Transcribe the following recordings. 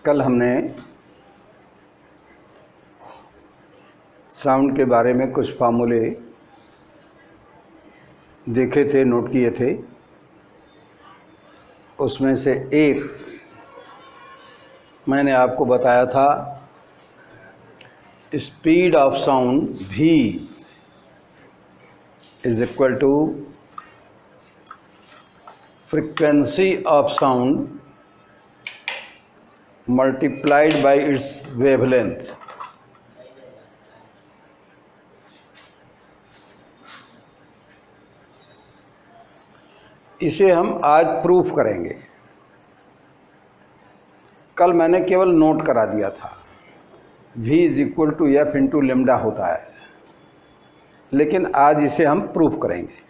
कल हमने साउंड के बारे में कुछ फार्मूले देखे थे, नोट किए थे। उसमें से एक मैंने आपको बताया था, speed of sound v is equal to frequency of sound multiplied by its wavelength. इसे हम आज प्रूफ करेंगे। कल मैंने केवल नोट करा दिया था, v is equal to F into lambda होता है, लेकिन आज इसे हम प्रूफ करेंगे।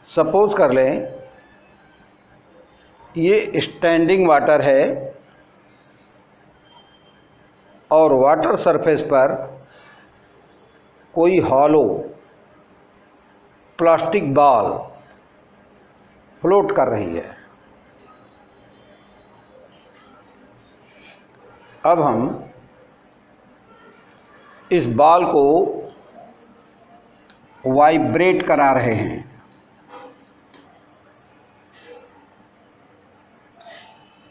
सपोज कर लें ये स्टैंडिंग वाटर है और वाटर सरफेस पर कोई हॉलो प्लास्टिक बॉल फ्लोट कर रही है। अब हम इस बॉल को वाइब्रेट करा रहे हैं।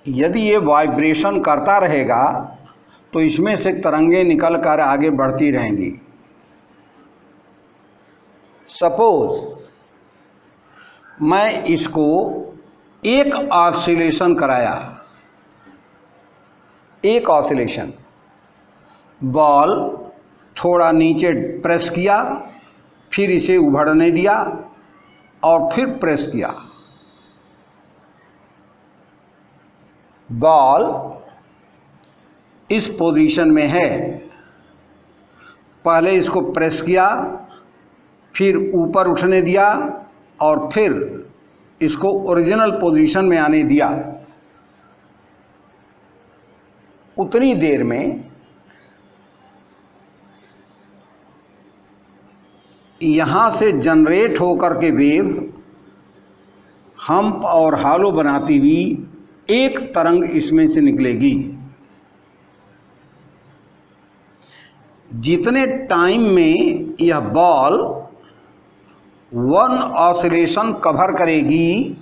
यदि ये वाइब्रेशन करता रहेगा तो इसमें से तरंगें निकल कर आगे बढ़ती रहेंगी। सपोज मैं इसको एक ऑसिलेशन कराया, एक ऑसिलेशन, बॉल थोड़ा नीचे प्रेस किया, फिर इसे उभरने दिया और फिर प्रेस किया। बॉल इस पोजीशन में है, पहले इसको प्रेस किया, फिर ऊपर उठने दिया और फिर इसको ओरिजिनल पोजीशन में आने दिया। उतनी देर में यहाँ से जनरेट होकर के वेव हम्प और हॉलो बनाती हुई एक तरंग इसमें से निकलेगी। जितने टाइम में यह बॉल वन ऑसिलेशन कवर करेगी,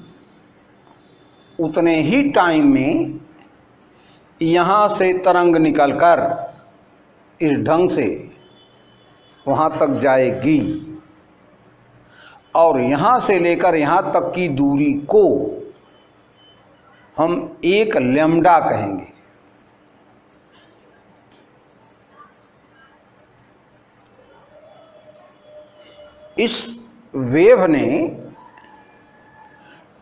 उतने ही टाइम में यहाँ से तरंग निकलकर इस ढंग से वहाँ तक जाएगी और यहाँ से लेकर यहाँ तक की दूरी को हम एक लैम्डा कहेंगे। इस वेव ने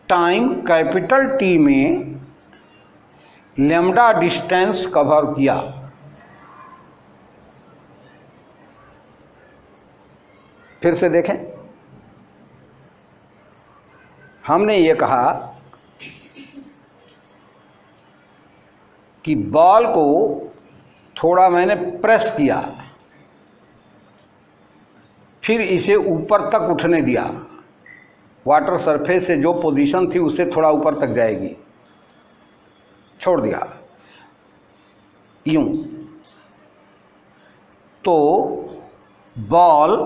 टाइम कैपिटल टी में लैम्डा डिस्टेंस कवर किया। फिर से देखें, हमने ये कहा कि बॉल को थोड़ा मैंने प्रेस किया, फिर इसे ऊपर तक उठने दिया। वाटर सरफेस से जो पोजीशन थी उससे थोड़ा ऊपर तक जाएगी, छोड़ दिया यूं, तो बॉल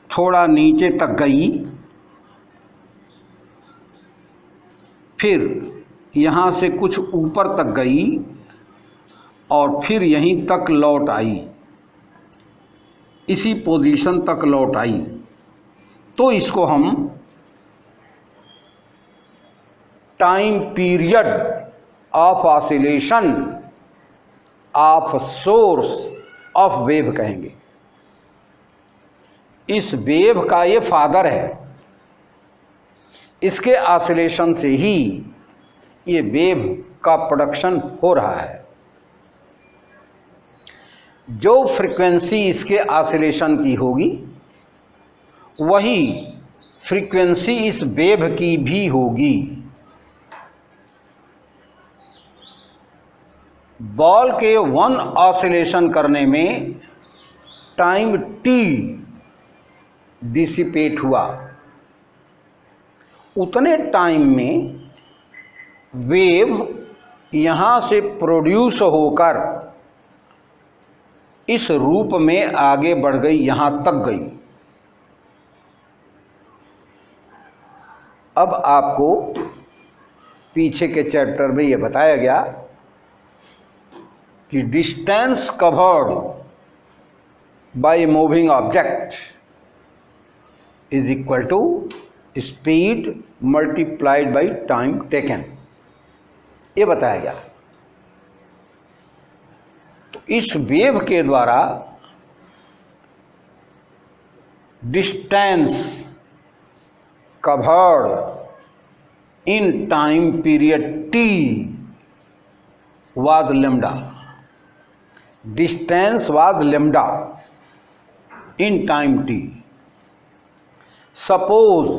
थोड़ा नीचे तक गई, फिर यहाँ से कुछ ऊपर तक गई और फिर यहीं तक लौट आई, इसी पोजीशन तक लौट आई। तो इसको हम time period of oscillation of source of wave कहेंगे। इस वेव का ये फादर है, इसके ऑसिलेशन से ही ये वेव का प्रोडक्शन हो रहा है। जो फ्रीक्वेंसी इसके ऑसिलेशन की होगी वही फ्रीक्वेंसी इस वेव की भी होगी। बॉल के वन ऑसिलेशन करने में टाइम टी डिसिपेट हुआ, उतने टाइम में वेव यहाँ से प्रोड्यूस होकर इस रूप में आगे बढ़ गई, यहाँ तक गई। अब आपको पीछे के चैप्टर में यह बताया गया कि distance covered by moving object is equal to speed multiplied by time taken, ये बताया गया। तो इस वेव के द्वारा distance covered in time period t was lambda. Distance was lambda in time t. Suppose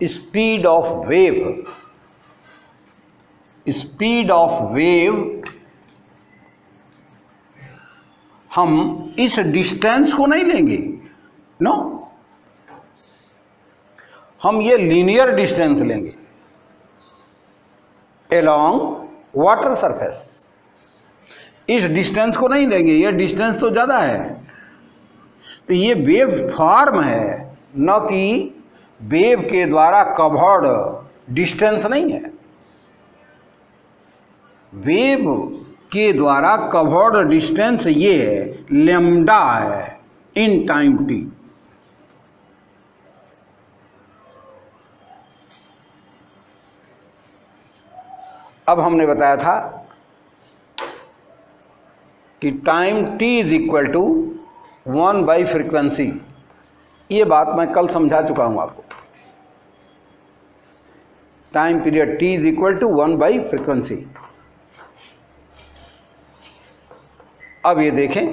speed of wave हम इस distance को नहीं लेंगे, नो, हम ये लीनियर डिस्टेंस लेंगे अलोंग वाटर सरफेस। इस डिस्टेंस को नहीं लेंगे, ये डिस्टेंस तो ज़्यादा है। तो ये वेव फॉर्म है, न कि वेव के द्वारा कवर्ड डिस्टेंस नहीं है। वेव के द्वारा कवर्ड डिस्टेंस ये है, लैम्डा है इन टाइम t। अब हमने बताया था कि time t is equal to 1 by frequency. ये बात मैं कल समझा चुका हूं आपको। Time period t is equal to 1 by frequency. अब ये देखें,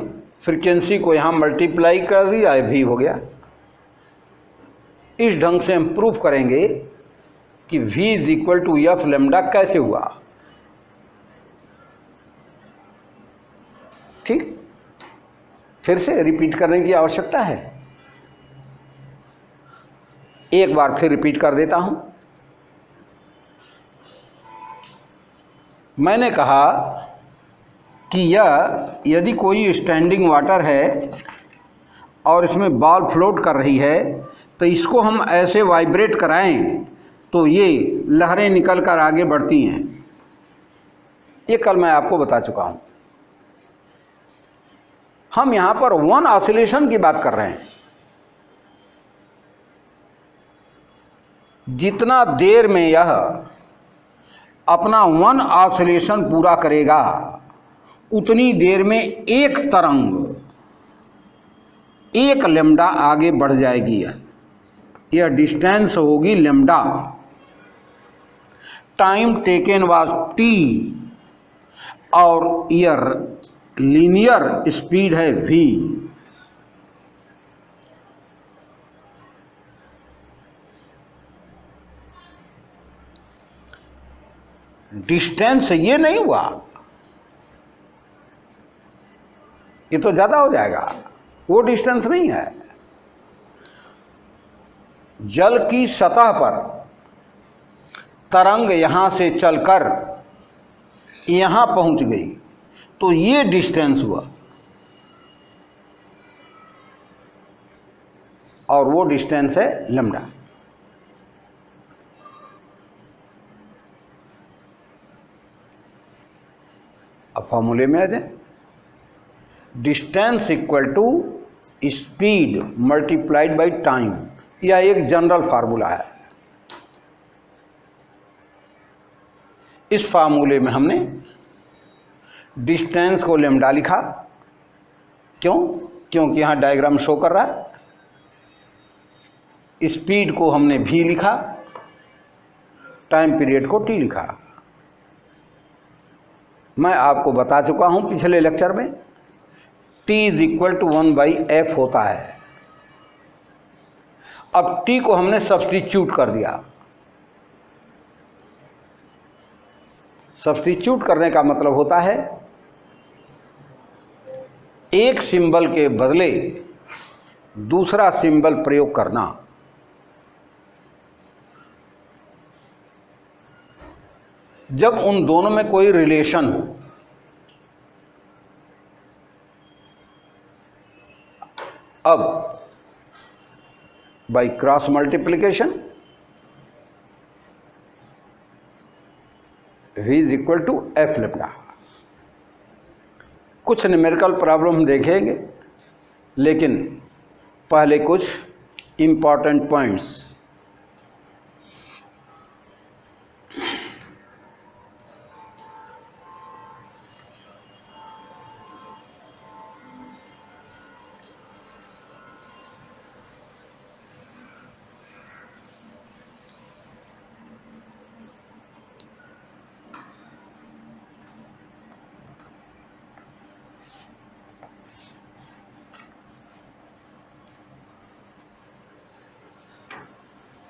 फ्रीक्वेंसी को यहां मल्टीप्लाई कर दिया, भी हो गया। इस ढंग से हम प्रूफ करेंगे कि v is equal to F lambda कैसे हुआ। ठीक, फिर से रिपीट करने की आवश्यकता है। एक बार फिर रिपीट कर देता हूं। मैंने कहा कि यह यदि कोई स्टैंडिंग वाटर है और इसमें बॉल फ्लोट कर रही है, तो इसको हम ऐसे वाइब्रेट कराएं तो ये लहरें निकल कर आगे बढ़ती हैं। ये कल मैं आपको बता चुका हूं। हम यहां पर वन ऑसिलेशन की बात कर रहे हैं। जितना देर में यह अपना वन ऑसिलेशन पूरा करेगा, उतनी देर में एक तरंग, एक लैम्डा आगे बढ़ जाएगी। यह डिस्टेंस होगी lambda. Time taken was t और ईयर लीनियर स्पीड है v। डिस्टेंस ये नहीं हुआ, ये तो ज़्यादा हो जाएगा, वो डिस्टेंस नहीं है। जल की सतह पर तरंग यहाँ से चलकर यहाँ पहुँच गई, तो ये डिस्टेंस हुआ, और वो डिस्टेंस है लैम्डा। अब फॉर्मूले में आ जाए। Distance equal to speed multiplied by time, यह एक जनरल फार्मूला है। इस फार्मूले में हमने डिस्टेंस को लैम्डा लिखा। क्यों? क्योंकि यहाँ डायग्राम शो कर रहा है। स्पीड को हमने v लिखा, टाइम पीरियड को t लिखा। मैं आपको बता चुका हूँ पिछले लेक्चर में, t is equal to 1 by F होता है। अब t को हमने सब्स्टिट्यूट कर दिया। सब्स्टिट्यूट करने का मतलब होता है एक सिंबल के बदले दूसरा सिंबल प्रयोग करना। जब उन दोनों में कोई रिलेशन हो, अब by cross multiplication V is equal to F लेप्टा। कुछ न्यूमेरिकल प्रॉब्लम हम देखेंगे, लेकिन पहले कुछ इंपॉर्टेंट पॉइंट्स।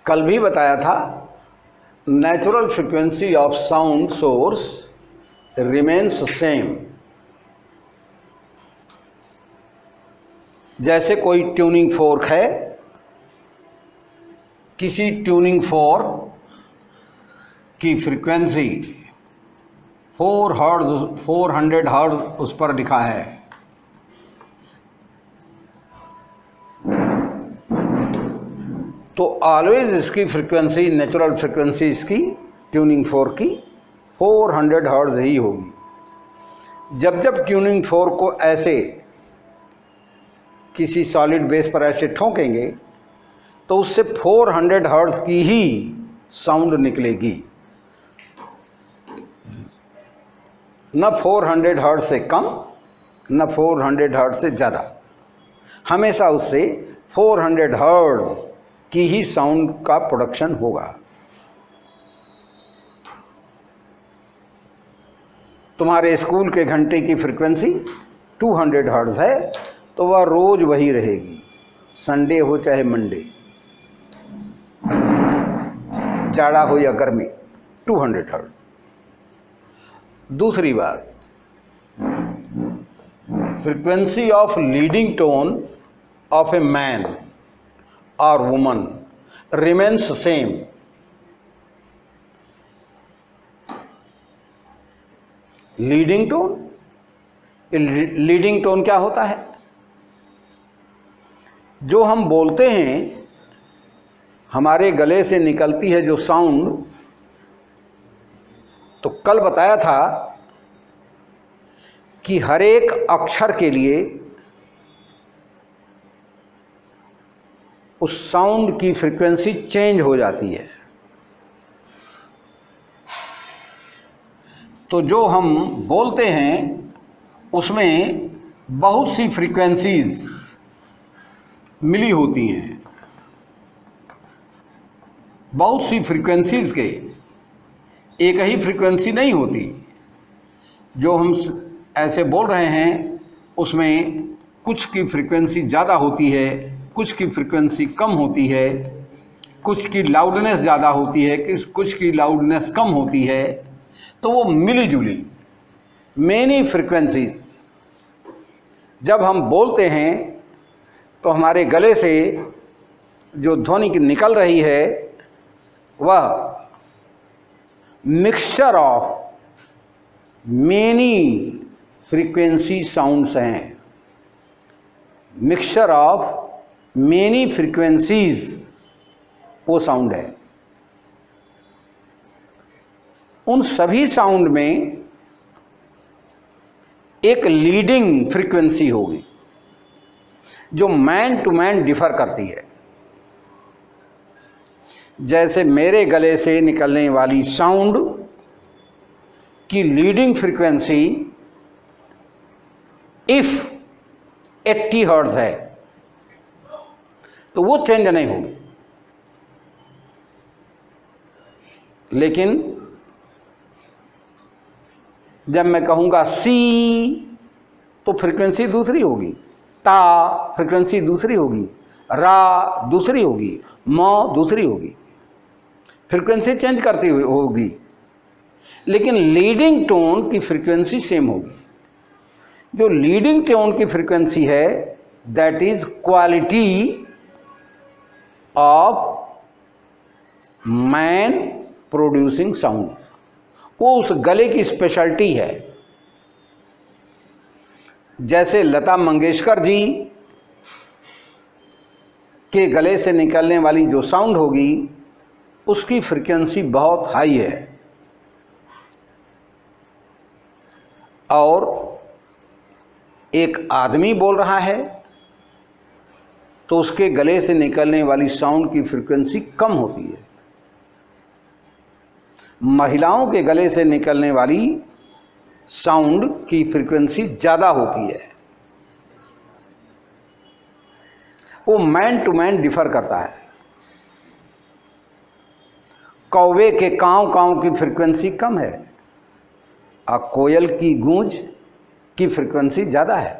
कल भी बताया था, natural frequency of sound source remains same. जैसे कोई ट्यूनिंग फोर्क है, किसी ट्यूनिंग फोर्क की फ्रीक्वेंसी 400 हर्ट्ज उस पर लिखा है, तो ऑलवेज इसकी फ्रीक्वेंसी, नेचुरल फ्रीक्वेंसी इसकी ट्यूनिंग फोर्क की 400 हर्ट्ज ही होगी। जब जब ट्यूनिंग फोर्क को ऐसे किसी सॉलिड बेस पर ऐसे ठोकेंगे तो उससे 400 हर्ट्ज की ही साउंड निकलेगी, न 400 हर्ट्ज से कम न 400 हर्ट्ज से ज़्यादा, हमेशा उससे 400 हर्ट्ज की ही साउंड का प्रोडक्शन होगा। तुम्हारे स्कूल के घंटे की फ्रीक्वेंसी 200 हर्ट्ज है तो वह रोज वही रहेगी, संडे हो चाहे मंडे, जाड़ा हो या गर्मी, 200 हर्ट्ज। दूसरी बात, frequency of leading tone of a man or woman remains same। Leading tone, leading tone क्या होता है? जो हम बोलते हैं, हमारे गले से निकलती है जो साउंड, तो कल बताया था कि हर एक अक्षर के लिए उस साउंड की फ्रीक्वेंसी चेंज हो जाती है। तो जो हम बोलते हैं उसमें बहुत सी फ्रीक्वेंसीज मिली होती हैं, बहुत सी फ्रीक्वेंसीज के एक ही फ्रीक्वेंसी नहीं होती। जो हम ऐसे बोल रहे हैं उसमें कुछ की फ्रीक्वेंसी ज़्यादा होती है, कुछ की फ्रीक्वेंसी कम होती है, कुछ की लाउडनेस ज़्यादा होती है, कुछ की लाउडनेस कम होती है। तो वो मिली जुली मेनी फ्रीक्वेंसीज जब हम बोलते हैं तो हमारे गले से जो ध्वनि निकल रही है वह mixture of many frequency sounds हैं, मिक्सचर ऑफ मेनी फ्रीक्वेंसीज वो साउंड है। उन सभी साउंड में एक लीडिंग फ्रीक्वेंसी होगी जो मैन टू मैन डिफर करती है। जैसे मेरे गले से निकलने वाली साउंड की लीडिंग फ्रीक्वेंसी इफ 80 हर्ट्ज है तो वो चेंज नहीं होगी, लेकिन जब मैं कहूँगा सी तो फ्रीक्वेंसी दूसरी होगी, ता फ्रीक्वेंसी दूसरी होगी, रा दूसरी होगी, म दूसरी होगी, फ्रीक्वेंसी चेंज करती हुई होगी, लेकिन लीडिंग टोन की फ्रीक्वेंसी सेम होगी। जो लीडिंग टोन की फ्रीक्वेंसी है that is quality of man producing sound, वो उस गले की स्पेशलिटी है। जैसे लता मंगेशकर जी के गले से निकलने वाली जो साउंड होगी उसकी फ्रीक्वेंसी बहुत हाई है, और एक आदमी बोल रहा है तो उसके गले से निकलने वाली साउंड की फ्रीक्वेंसी कम होती है। महिलाओं के गले से निकलने वाली साउंड की फ्रीक्वेंसी ज़्यादा होती है। वो मैन टू मैन डिफर करता है। कौवे के काँव काँव की फ्रीक्वेंसी कम है और कोयल की गूंज की फ्रीक्वेंसी ज़्यादा है।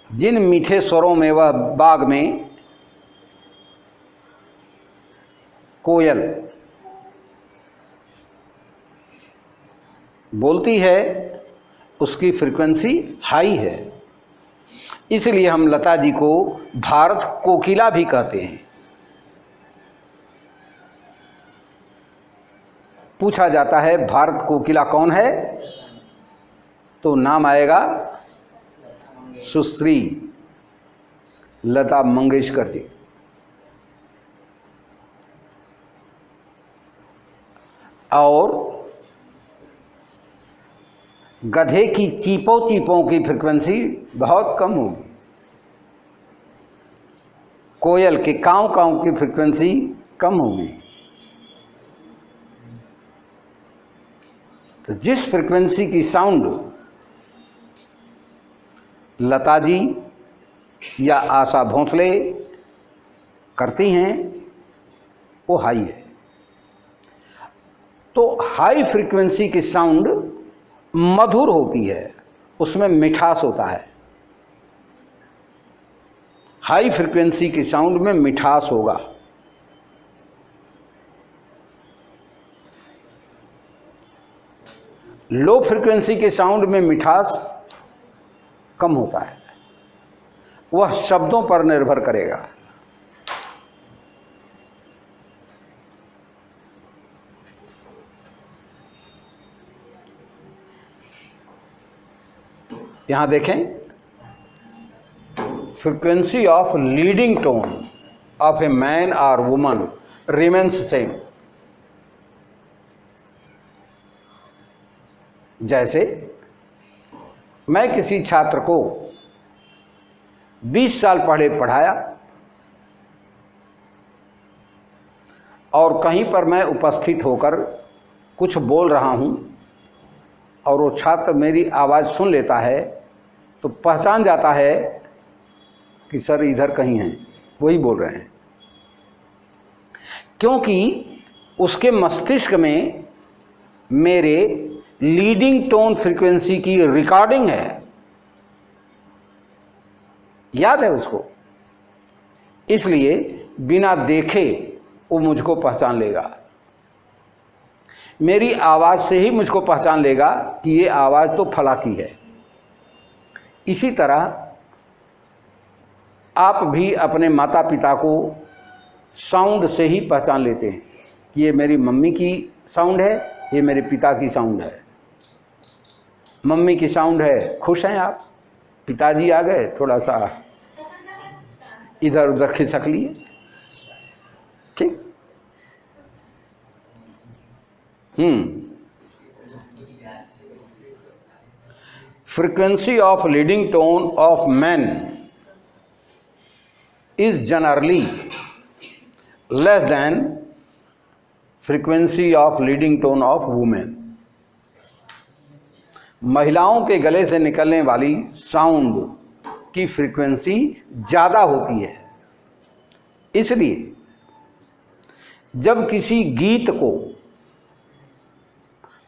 जिन मीठे स्वरों में वह बाग में कोयल बोलती है उसकी फ्रीक्वेंसी हाई है, इसलिए हम लता जी को भारत कोकिला भी कहते हैं। पूछा जाता है भारत कोकिला कौन है, तो नाम आएगा सुश्री लता मंगेशकर जी। और गधे की चीपों चीपों की फ्रीक्वेंसी बहुत कम होगी। कोयल के काँव काँव की फ्रीक्वेंसी कम होगी। तो जिस फ्रीक्वेंसी की साउंड लता जी या आशा भोंसले करती हैं वो हाई है। तो हाई फ्रीक्वेंसी की साउंड मधुर होती है, उसमें मिठास होता है। हाई फ्रीक्वेंसी की साउंड में मिठास होगा। लो फ्रीक्वेंसी के साउंड में मिठास कम होता है। वह शब्दों पर निर्भर करेगा। यहां देखें, frequency of leading tone of a man और वुमन रिमेन्स सेम। जैसे मैं किसी छात्र को 20 साल पढ़ाया और कहीं पर मैं उपस्थित होकर कुछ बोल रहा हूं और वो छात्र मेरी आवाज़ सुन लेता है तो पहचान जाता है कि सर इधर कहीं हैं, वही बोल रहे हैं, क्योंकि उसके मस्तिष्क में मेरे लीडिंग टोन फ्रीक्वेंसी की रिकॉर्डिंग है, याद है उसको। इसलिए बिना देखे वो मुझको पहचान लेगा। मेरी आवाज़ से ही मुझको पहचान लेगा कि ये आवाज़ तो फला की है। इसी तरह आप भी अपने माता पिता को साउंड से ही पहचान लेते हैं कि ये मेरी मम्मी की साउंड है, ये मेरे पिता की साउंड है। मम्मी की साउंड है खुश हैं आप, पिताजी आ गए थोड़ा सा इधर उधर खिसक लिए, ठीक। Frequency of leading tone of men is generally less than frequency of leading tone of women. महिलाओं के गले से निकलने वाली साउंड की फ्रीक्वेंसी ज़्यादा होती है। इसलिए जब किसी गीत को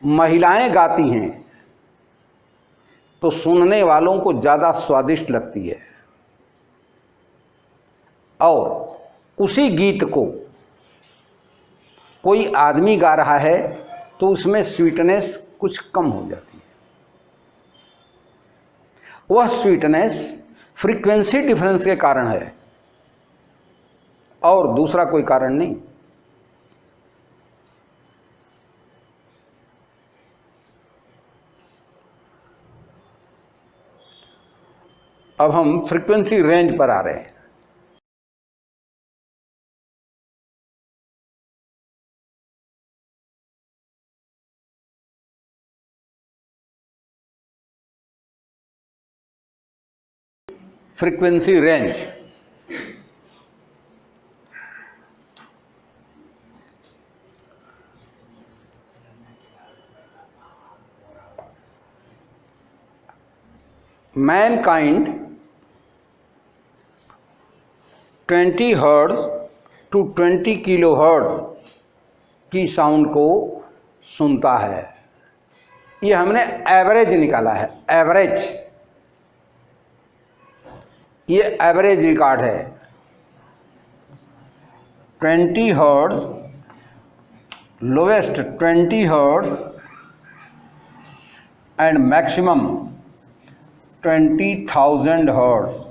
महिलाएं गाती हैं तो सुनने वालों को ज़्यादा स्वादिष्ट लगती है, और उसी गीत को कोई आदमी गा रहा है तो उसमें स्वीटनेस कुछ कम हो जाती है। वह स्वीटनेस फ्रीक्वेंसी डिफरेंस के कारण है और दूसरा कोई कारण नहीं। अब हम फ्रीक्वेंसी रेंज पर आ रहे हैं। Frequency range mankind 20 hertz to 20 kilohertz की साउंड को सुनता है। ये हमने एवरेज निकाला है, एवरेज, ये एवरेज रिकॉर्ड है। 20 hertz, lowest 20 hertz and maximum 20,000 hertz.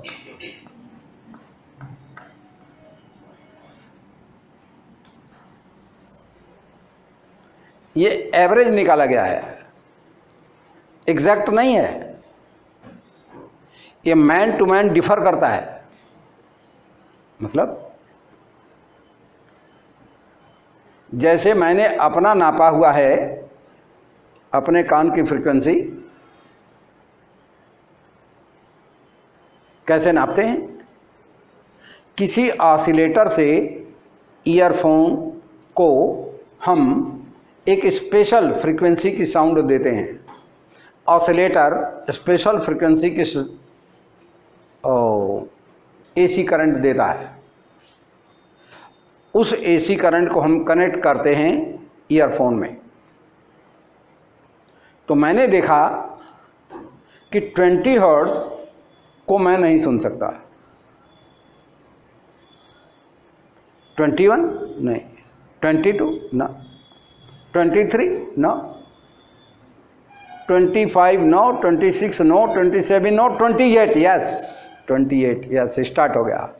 ये एवरेज निकाला गया है, एग्जैक्ट नहीं है। ये मैन टू मैन डिफर करता है। मतलब जैसे मैंने अपना नापा हुआ है, अपने कान की फ्रीक्वेंसी कैसे नापते हैं? किसी ऑसिलेटर से ईयरफोन को हम एक स्पेशल फ्रीक्वेंसी की साउंड देते हैं। ऑसिलेटर स्पेशल फ्रीक्वेंसी की एसी करंट देता है। उस एसी करंट को हम कनेक्ट करते हैं ईयरफोन में। तो मैंने देखा कि 20 हर्ट्ज को मैं नहीं सुन सकता, 21 नहीं, 22 ना, 23 no, 25 no, 26 no, 27 no, 28 yes, 28 yes, start हो गया।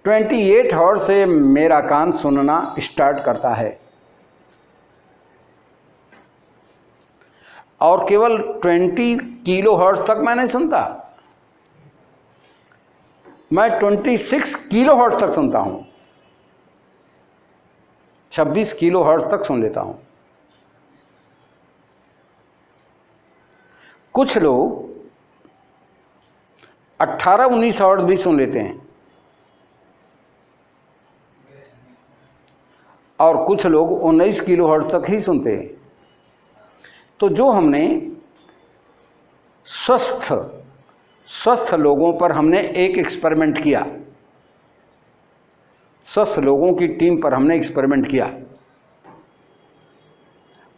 28 हर्ट्ज से मेरा कान सुनना स्टार्ट करता है और केवल 20 किलो हर्ट्ज तक मैं नहीं सुनता, मैं 26 किलो हर्ट्ज तक सुनता हूं, 26 किलो हर्ट्ज तक सुन लेता हूं। कुछ लोग 18-19 हर्ट्ज भी सुन लेते हैं और कुछ लोग 19 किलो हर्ट्ज तक ही सुनते हैं। तो जो हमने स्वस्थ लोगों पर हमने एक एक्सपेरिमेंट किया, स्वस्थ लोगों की टीम पर हमने एक्सपेरिमेंट किया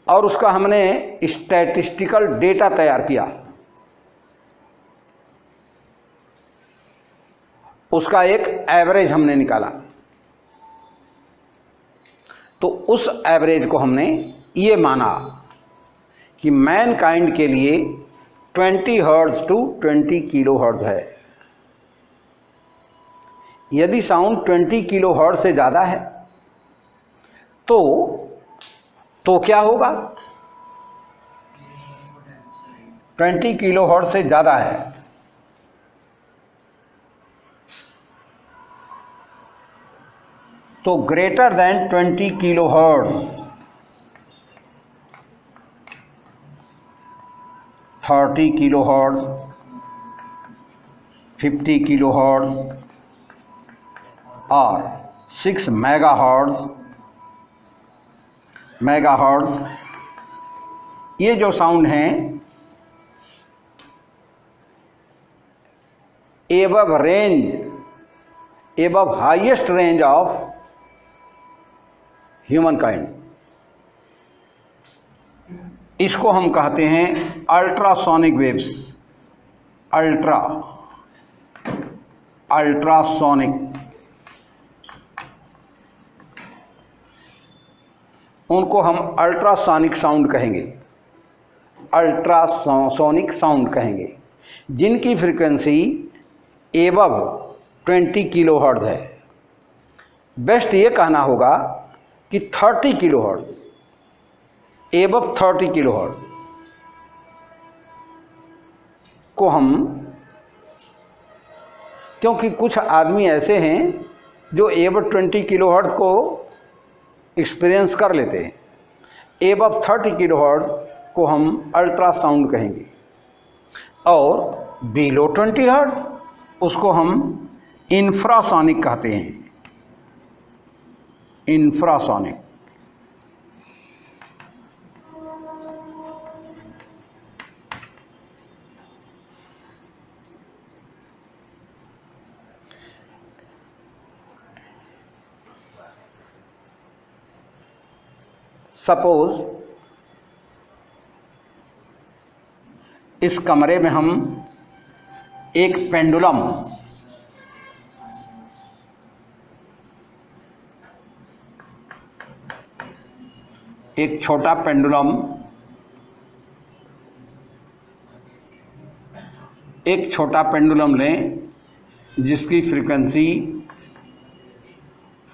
और उसका हमने स्टैटिस्टिकल डेटा तैयार किया। उसका एक एवरेज हमने निकाला। तो उस एवरेज को हमने ये माना कि मैनकाइंड के लिए 20 हर्ट्ज टू 20 किलो हर्ट्ज है। यदि साउंड 20 किलो हर्ट्ज से ज़्यादा है तो क्या होगा? 20 किलो हर्ट्ज से ज़्यादा है तो greater than 20 kilo hertz, 30 kilo hertz, 50 kilo hertz और 6 मेगाहर्ट्ज, ये जो साउंड हैं above highest range of human kind, इसको हम कहते हैं अल्ट्रासोनिक वेव्स। अल्ट्रासोनिक, उनको हम अल्ट्रासोनिक साउंड कहेंगे, अल्ट्रासोनिक साउंड कहेंगे, जिनकी फ्रीक्वेंसी एबव 20 किलो हर्ट्ज है। बेस्ट ये कहना होगा कि 30 kilo hertz, above 30 kilo hertz. को हम, क्योंकि कुछ आदमी ऐसे हैं जो एबव 20 किलोहर्ट्ज़ को एक्सपीरियंस कर लेते हैं, एबव 30 किलोहर्ट्ज़ को हम अल्ट्रासाउंड कहेंगे, और बिलो 20 हर्ट्ज़ उसको हम इंफ्रासोनिक कहते हैं। इंफ्रासोनिक। सपोज इस कमरे में हम एक पेंडुलम, एक छोटा पेंडुलम, एक छोटा पेंडुलम लें जिसकी फ्रीक्वेंसी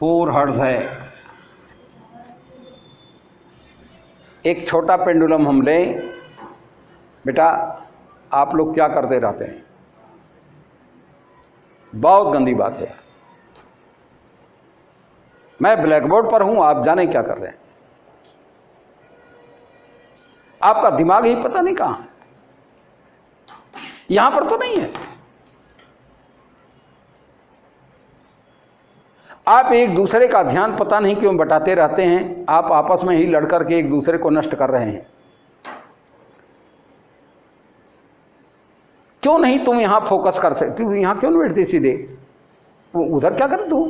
4 हर्ट्ज़ है। एक छोटा पेंडुलम हम लें। बेटा आप लोग क्या करते रहते हैं? बहुत गंदी बात है। मैं ब्लैक बोर्ड पर हूं, आप जाने क्या कर रहे हैं। आपका दिमाग ही पता नहीं कहां है, यहां पर तो नहीं है। आप एक दूसरे का ध्यान पता नहीं क्यों बटाते रहते हैं। आप आपस में ही लड़ करके एक दूसरे को नष्ट कर रहे हैं। क्यों नहीं तुम यहां फोकस कर सकते? तुम यहां क्यों नहीं बैठते सीधे? उधर क्या कर तू?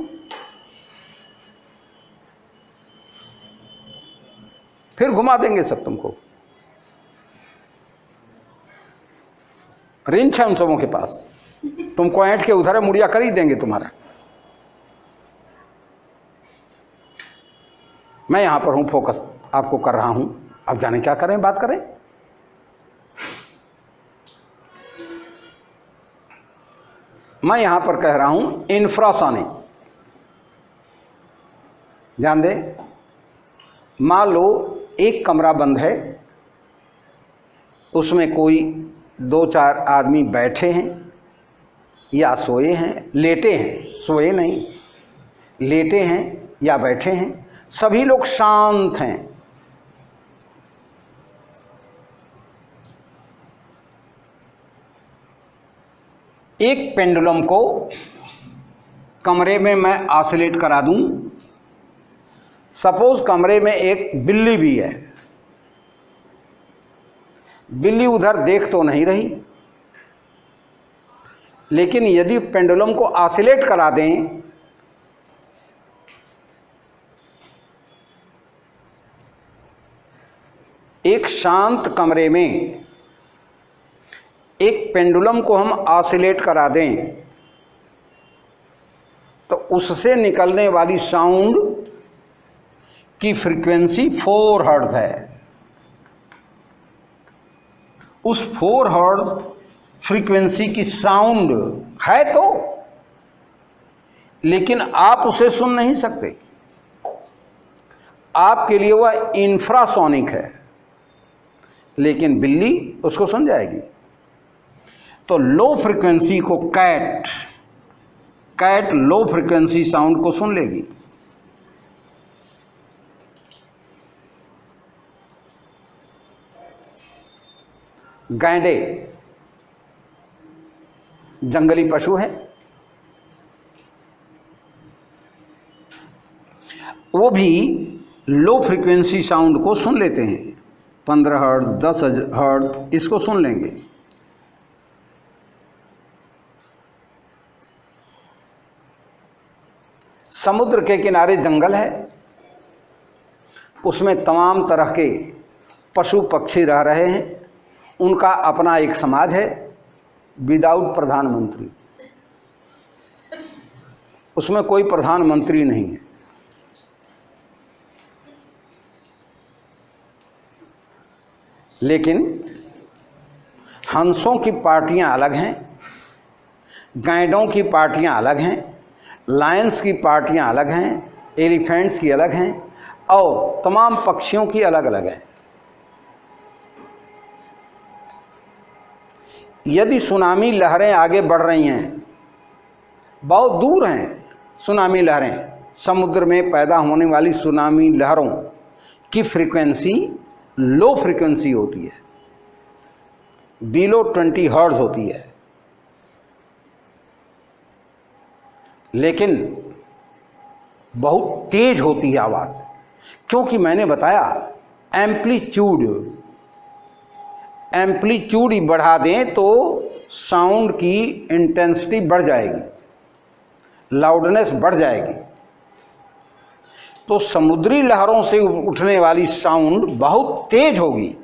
फिर घुमा देंगे सब तुमको। रिंच है उन सबों के पास, तुमको ऐंठ के उधर मुड़िया कर ही देंगे तुम्हारा। मैं यहां पर हूं, फोकस आपको कर रहा हूं। अब जाने क्या करें, बात करें। मैं यहां पर कह रहा हूं इंफ्रासोनिक। ध्यान दें, मान लो एक कमरा बंद है, उसमें कोई 2-4 आदमी बैठे हैं या सोए हैं, लेटे हैं, सोए नहीं, लेटे हैं या बैठे हैं। सभी लोग शांत हैं। एक पेंडुलम को कमरे में मैं ऑसिलेट करा दूं। सपोज कमरे में एक बिल्ली भी है। बिल्ली उधर देख तो नहीं रही, लेकिन यदि पेंडुलम को ऑसिलेट करा दें एक शांत कमरे में, एक पेंडुलम को हम ऑसिलेट करा दें तो उससे निकलने वाली साउंड की फ्रीक्वेंसी 4 हर्ट्ज है। उस 4 हर्ट्ज फ्रीक्वेंसी की साउंड है तो, लेकिन आप उसे सुन नहीं सकते। आपके लिए वह इंफ्रासोनिक है, लेकिन बिल्ली उसको सुन जाएगी। तो लो फ्रीक्वेंसी को कैट लो फ्रीक्वेंसी साउंड को सुन लेगी। गैंडे जंगली पशु है, वो भी लो फ्रीक्वेंसी साउंड को सुन लेते हैं। 15 हर्ट्ज, 10 हर्ट्ज इसको सुन लेंगे। समुद्र के किनारे जंगल है, उसमें तमाम तरह के पशु पक्षी रह रहे हैं। उनका अपना एक समाज है, विदाउट प्रधानमंत्री। उसमें कोई प्रधानमंत्री नहीं है। लेकिन हंसों की पार्टियां अलग हैं, गैंडों की पार्टियां अलग हैं, लायंस की पार्टियां अलग हैं, एलिफेंट्स की अलग हैं, और तमाम पक्षियों की अलग अलग है। यदि सुनामी लहरें आगे बढ़ रही हैं, बहुत दूर हैं सुनामी लहरें, समुद्र में पैदा होने वाली सुनामी लहरों की फ्रीक्वेंसी लो फ्रीक्वेंसी होती है, बिलो 20 हर्ट्ज होती है। लेकिन बहुत तेज होती है आवाज़, क्योंकि मैंने बताया एम्पलीट्यूड ही बढ़ा दें तो साउंड की इंटेंसिटी बढ़ जाएगी, लाउडनेस बढ़ जाएगी। तो समुद्री लहरों से उठने वाली साउंड बहुत तेज होगी,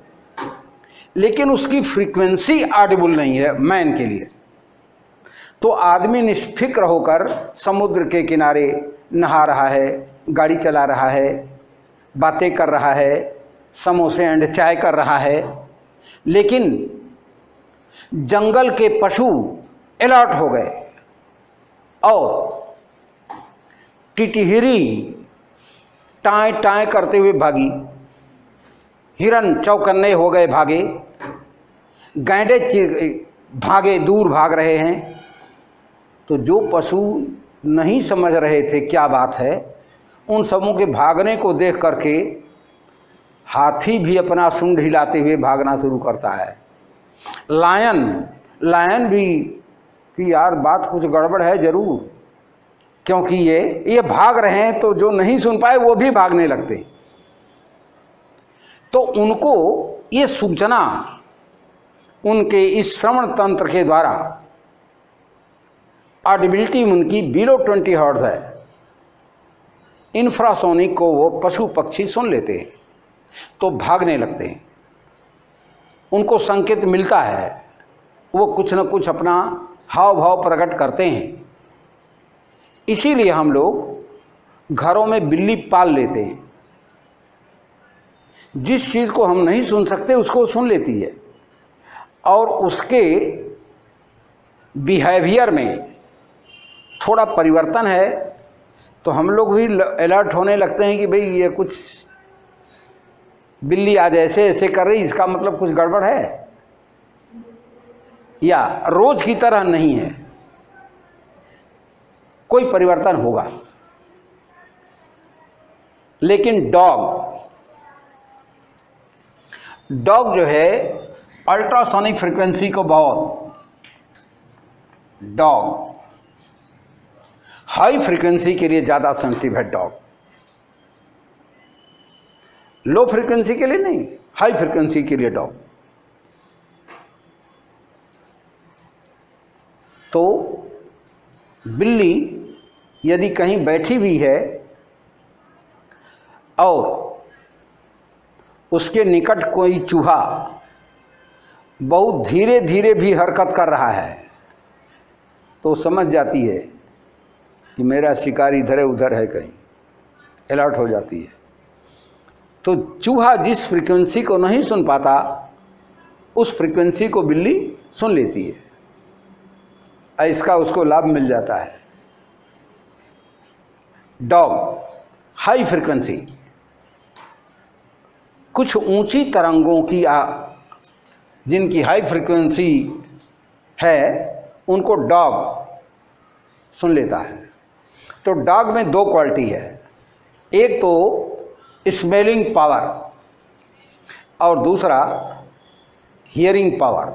लेकिन उसकी फ्रीक्वेंसी ऑडिबल नहीं है मैन के लिए। तो आदमी निष्फिक्र होकर समुद्र के किनारे नहा रहा है, गाड़ी चला रहा है, बातें कर रहा है, समोसे एंड चाय कर रहा है, लेकिन जंगल के पशु अलर्ट हो गए और टिटहिरी टाएं टाएं करते हुए भागी, हिरन चौकन्ने हो गए भागे, गैंडे भागे, दूर भाग रहे हैं। तो जो पशु नहीं समझ रहे थे क्या बात है, उन सबों के भागने को देख करके हाथी भी अपना सूंड हिलाते हुए भागना शुरू करता है। लायन भी कि यार बात कुछ गड़बड़ है जरूर, क्योंकि ये भाग रहे हैं, तो जो नहीं सुन पाए वो भी भागने लगते। तो उनको ये सूचना उनके इस श्रवण तंत्र के द्वारा ऑडिबिलिटी उनकी बिलो 20 हर्ट्ज है। इंफ्रासोनिक को वो पशु पक्षी सुन लेते हैं तो भागने लगते हैं, उनको संकेत मिलता है, वो कुछ न कुछ अपना हाव भाव प्रकट करते हैं। इसीलिए हम लोग घरों में बिल्ली पाल लेते हैं। जिस चीज़ को हम नहीं सुन सकते उसको सुन लेती है, और उसके बिहेवियर में थोड़ा परिवर्तन है तो हम लोग भी अलर्ट होने लगते हैं कि भाई ये कुछ बिल्ली आज ऐसे ऐसे कर रही, इसका मतलब कुछ गड़बड़ है या रोज की तरह नहीं है, कोई परिवर्तन होगा। लेकिन डॉग जो है अल्ट्रासोनिक फ्रीक्वेंसी को डॉग हाई फ्रीक्वेंसी के लिए ज़्यादा सेंसिटिव है। डॉग लो फ्रीक्वेंसी के लिए नहीं, हाई फ्रीक्वेंसी के लिए डॉग। तो बिल्ली यदि कहीं बैठी हुई है और उसके निकट कोई चूहा बहुत धीरे धीरे भी हरकत कर रहा है तो समझ जाती है कि मेरा शिकार इधर है उधर है, कहीं अलर्ट हो जाती है। तो चूहा जिस फ्रीक्वेंसी को नहीं सुन पाता उस फ्रीक्वेंसी को बिल्ली सुन लेती है, इसका उसको लाभ मिल जाता है। डॉग हाई फ्रीक्वेंसी, कुछ ऊंची तरंगों की जिनकी हाई फ्रीक्वेंसी है उनको डॉग सुन लेता है। तो डॉग में दो क्वालिटी है, एक तो स्मेलिंग पावर और दूसरा हियरिंग पावर।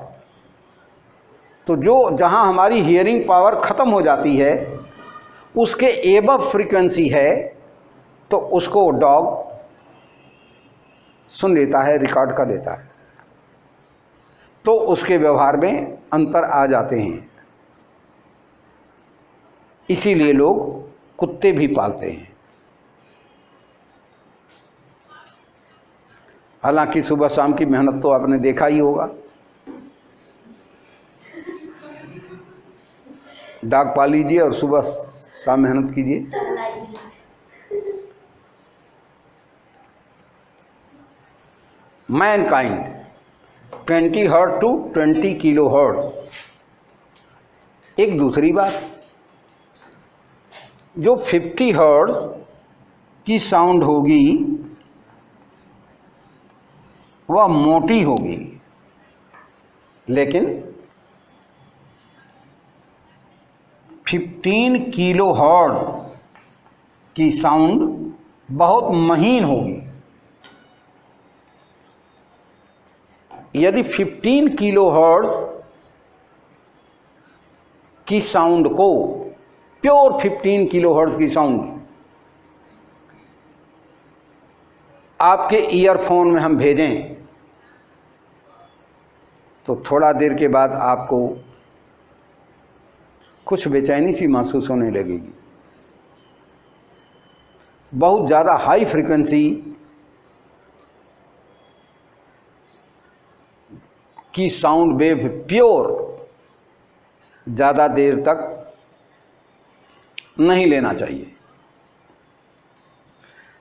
तो जो जहां हमारी हियरिंग पावर ख़त्म हो जाती है उसके एबव फ्रीक्वेंसी है तो उसको डॉग सुन लेता है, रिकॉर्ड कर लेता है। तो उसके व्यवहार में अंतर आ जाते हैं। इसीलिए लोग कुत्ते भी पालते हैं। हालांकि सुबह शाम की मेहनत तो आपने देखा ही होगा, डॉग पाल लीजिए और सुबह शाम मेहनत कीजिए। Mankind 20 hertz to 20 kilohertz. एक दूसरी बात, जो 50 हर्ट्ज की साउंड होगी वह मोटी होगी, लेकिन 15 किलो हर्ट्ज की साउंड बहुत महीन होगी। यदि 15 किलो हर्ट्ज की साउंड को, प्योर 15 किलो हर्ट्ज की साउंड आपके ईयरफोन में हम भेजें तो थोड़ा देर के बाद आपको कुछ बेचैनी सी महसूस होने लगेगी। बहुत ज़्यादा हाई फ्रीक्वेंसी की साउंड वेव प्योर ज़्यादा देर तक नहीं लेना चाहिए।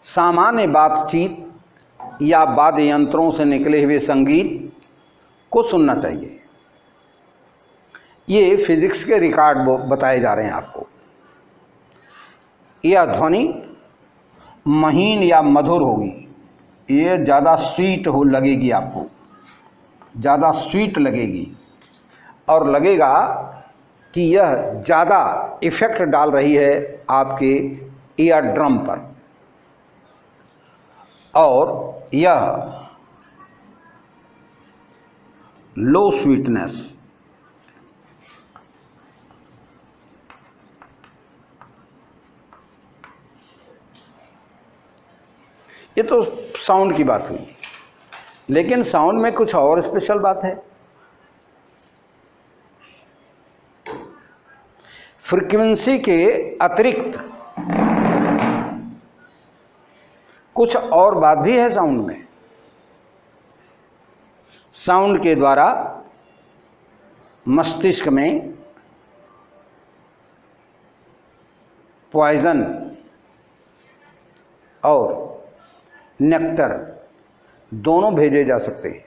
सामान्य बातचीत या वाद्य यंत्रों से निकले हुए संगीत को सुनना चाहिए। ये फिजिक्स के रिकॉर्ड बताए जा रहे हैं आपको। यह ध्वनि महीन या मधुर होगी, ये ज़्यादा स्वीट हो लगेगी, आपको ज़्यादा स्वीट लगेगी और लगेगा कि यह ज़्यादा इफ़ेक्ट डाल रही है आपके ईयर ड्रम पर। और यह लो स्वीटनेस, ये तो साउंड की बात हुई, लेकिन साउंड में कुछ और स्पेशल बात है। फ्रीक्वेंसी के अतिरिक्त कुछ और बात भी है साउंड में। साउंड के द्वारा मस्तिष्क में पॉइजन और नेक्टर दोनों भेजे जा सकते हैं।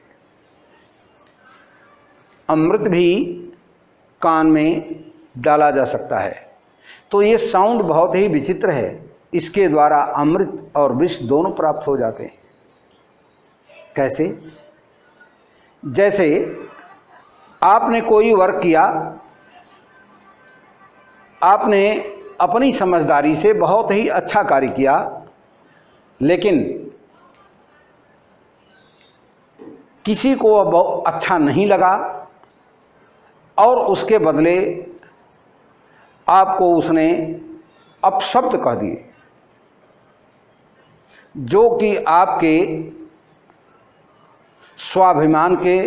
अमृत भी कान में डाला जा सकता है। तो ये साउंड बहुत ही विचित्र है। इसके द्वारा अमृत और विष दोनों प्राप्त हो जाते हैं। कैसे? जैसे आपने कोई वर्क किया, आपने अपनी समझदारी से बहुत ही अच्छा कार्य किया, लेकिन किसी को अब अच्छा नहीं लगा और उसके बदले आपको उसने अपशब्द कह दिए, जो कि आपके स्वाभिमान के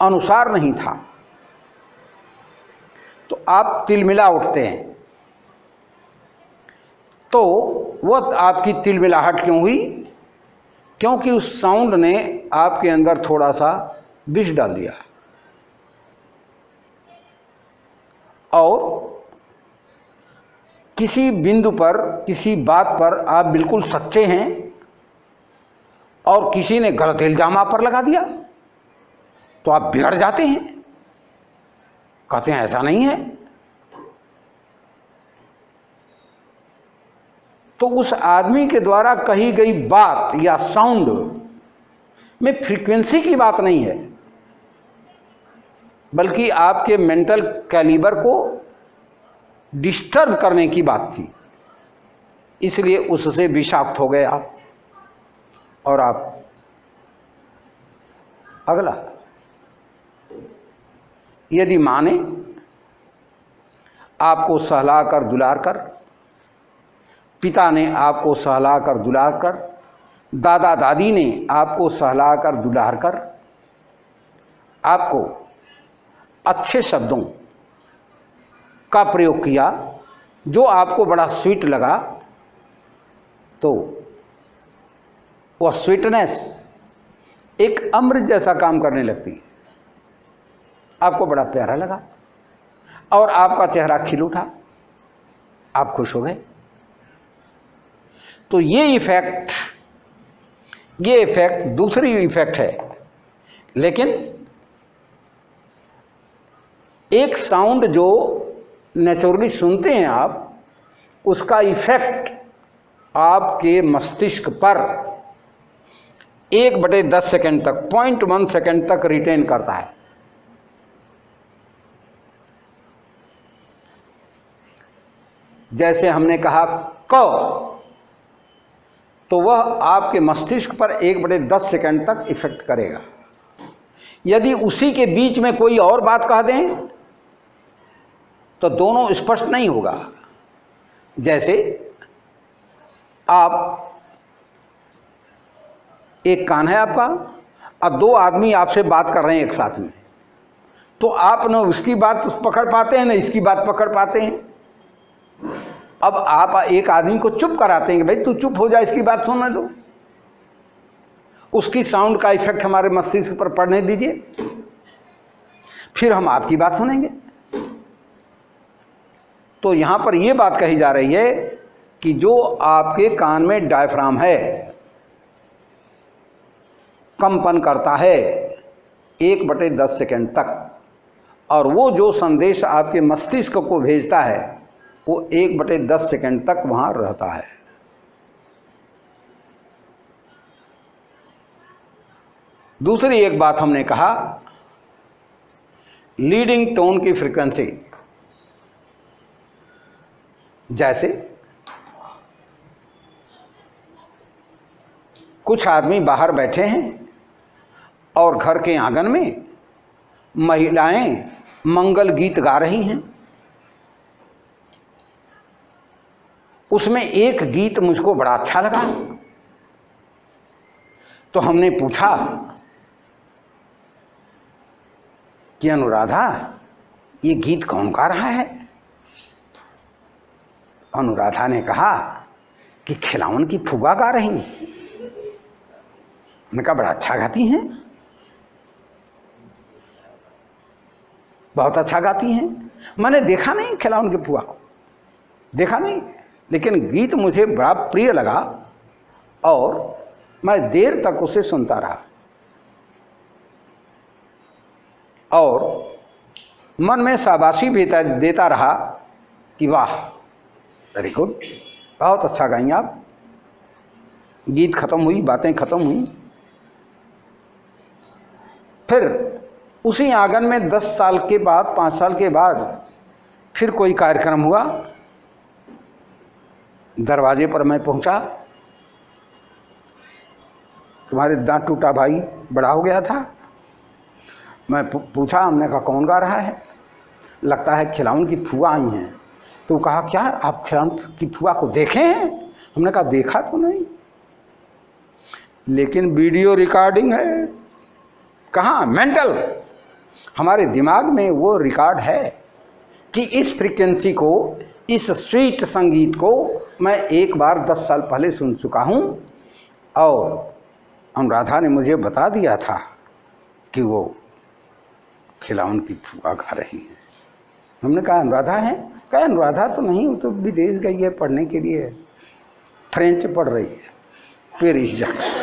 अनुसार नहीं था, तो आप तिलमिला उठते हैं। तो वह आपकी तिलमिलाहट क्यों हुई? क्योंकि उस साउंड ने आपके अंदर थोड़ा सा विष डाल दिया। और किसी बिंदु पर, किसी बात पर आप बिल्कुल सच्चे हैं और किसी ने गलत इल्जाम आप पर लगा दिया, तो आप बिगड़ जाते हैं, कहते हैं ऐसा नहीं है। तो उस आदमी के द्वारा कही गई बात या साउंड में फ्रीक्वेंसी की बात नहीं है, बल्कि आपके मेंटल कैलिबर को डिस्टर्ब करने की बात थी। इसलिए उससे विषाक्त हो गए आप और आप अगला। यदि माँ ने आपको सहला कर दुलार कर, पिता ने आपको सहला कर दुलार कर, दादा दादी ने आपको सहला कर दुलार कर आपको अच्छे शब्दों का प्रयोग किया जो आपको बड़ा स्वीट लगा, तो वह स्वीटनेस एक अमृत जैसा काम करने लगती है। आपको बड़ा प्यारा लगा और आपका चेहरा खिल उठा, आप खुश हो गए। तो ये इफेक्ट दूसरी इफेक्ट है। लेकिन एक साउंड जो नेचुरली सुनते हैं आप, उसका इफेक्ट आपके मस्तिष्क पर 1/10 सेकंड तक, 0.1 सेकंड तक रिटेन करता है। जैसे हमने कहा क, तो वह आपके मस्तिष्क पर 1/10 सेकंड तक इफेक्ट करेगा। यदि उसी के बीच में कोई और बात कह दें तो दोनों स्पष्ट नहीं होगा। जैसे आप, एक कान है आपका और दो आदमी आपसे बात कर रहे हैं एक साथ में, तो आप न उसकी बात पकड़ पाते हैं न इसकी बात पकड़ पाते हैं। अब आप एक आदमी को चुप कराते हैं कि भाई तू चुप हो जा, इसकी बात सुनने दो, उसकी साउंड का इफेक्ट हमारे मस्तिष्क पर पड़ने दीजिए, फिर हम आपकी बात सुनेंगे। तो यहां पर यह बात कही जा रही है कि जो आपके कान में डायफ्राम है, कंपन करता है 1/10 सेकंड तक, और वो जो संदेश आपके मस्तिष्क को भेजता है वो 1/10 सेकंड तक वहां रहता है। दूसरी एक बात हमने कहा, लीडिंग टोन की फ्रीक्वेंसी। जैसे कुछ आदमी बाहर बैठे हैं और घर के आंगन में महिलाएं मंगल गीत गा रही हैं। उसमें एक गीत मुझको बड़ा अच्छा लगा, तो हमने पूछा कि अनुराधा ये गीत कौन गा रहा है? अनुराधा ने कहा कि खिलावन की फूफा गा रही हैं। मैंने कहा बड़ा अच्छा गाती हैं, बहुत अच्छा गाती हैं। मैंने देखा नहीं खिलावन की फूफा को, देखा नहीं, लेकिन गीत मुझे बड़ा प्रिय लगा और मैं देर तक उसे सुनता रहा और मन में शाबाशी देता रहा कि वाह, वेरी गुड, बहुत अच्छा गाई आप। गीत खत्म हुई, बातें खत्म हुई। फिर उसी आंगन में 10 साल के बाद, 5 साल के बाद फिर कोई कार्यक्रम हुआ। दरवाजे पर मैं पहुंचा, तुम्हारे दांत टूटा भाई बड़ा हो गया था। मैं पूछा, हमने कहा कौन गा रहा है? लगता है खिलावन की फूफा आई हैं। तो कहा क्या आप खिलावन की फूफा को देखे हैं? हमने कहा देखा तो नहीं, लेकिन वीडियो रिकॉर्डिंग है। कहाँ? मेंटल, हमारे दिमाग में वो रिकॉर्ड है कि इस फ्रीक्वेंसी को, इस स्वीट संगीत को मैं एक बार 10 साल पहले सुन चुका हूँ और अनुराधा ने मुझे बता दिया था कि वो खिलावन की फूफा गा रही है। हमने कहा अनुराधा है? कहा अनुराधा तो नहीं, वो तो विदेश गई है पढ़ने के लिए, फ्रेंच पढ़ रही है पेरिस जाकर।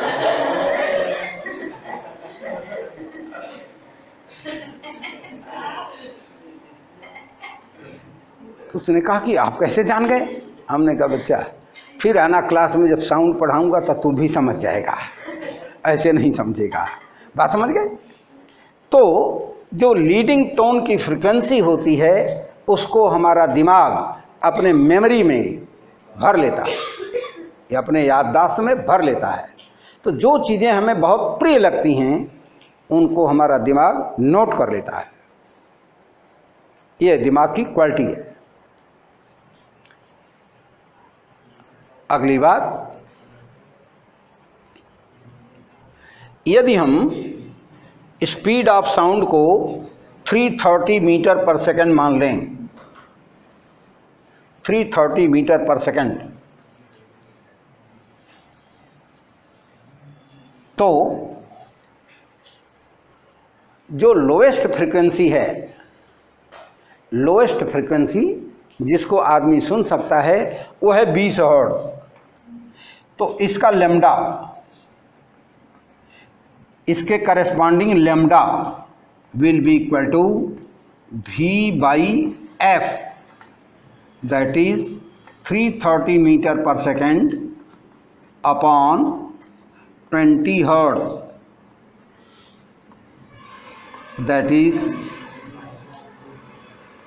तो उसने कहा कि आप कैसे जान गए? हमने कहा बच्चा फिर आना क्लास में, जब साउंड पढ़ाऊंगा तो तू भी समझ जाएगा, ऐसे नहीं समझेगा। बात समझ गए? तो जो लीडिंग टोन की फ्रीक्वेंसी होती है उसको हमारा दिमाग अपने मेमोरी में भर लेता है या अपने याददाश्त में भर लेता है। तो जो चीज़ें हमें बहुत प्रिय लगती हैं उनको हमारा दिमाग नोट कर लेता है। ये दिमाग की क्वालिटी है। अगली बात, यदि हम स्पीड ऑफ साउंड को 330 मीटर पर सेकंड मान लें, 330 मीटर पर सेकंड, तो जो लोएस्ट फ्रीक्वेंसी है, लोएस्ट फ्रीक्वेंसी जिसको आदमी सुन सकता है वो है 20 हर्ट्ज। तो इसका लैम्डा, इसके corresponding lambda will be equal to V/F, that is 330 metre per second upon 20 hertz, that is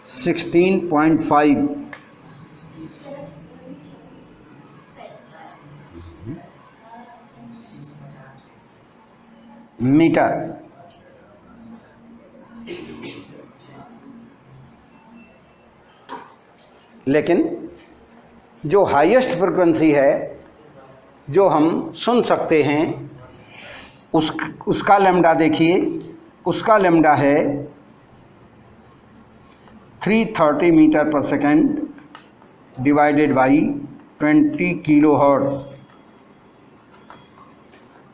16.5 metre. लेकिन जो हाईएस्ट फ्रिक्वेंसी है जो हम सुन सकते हैं उसका लैम्डा देखिए, उसका लैम्डा है 330 metre per second divided by 20 kilo hertz.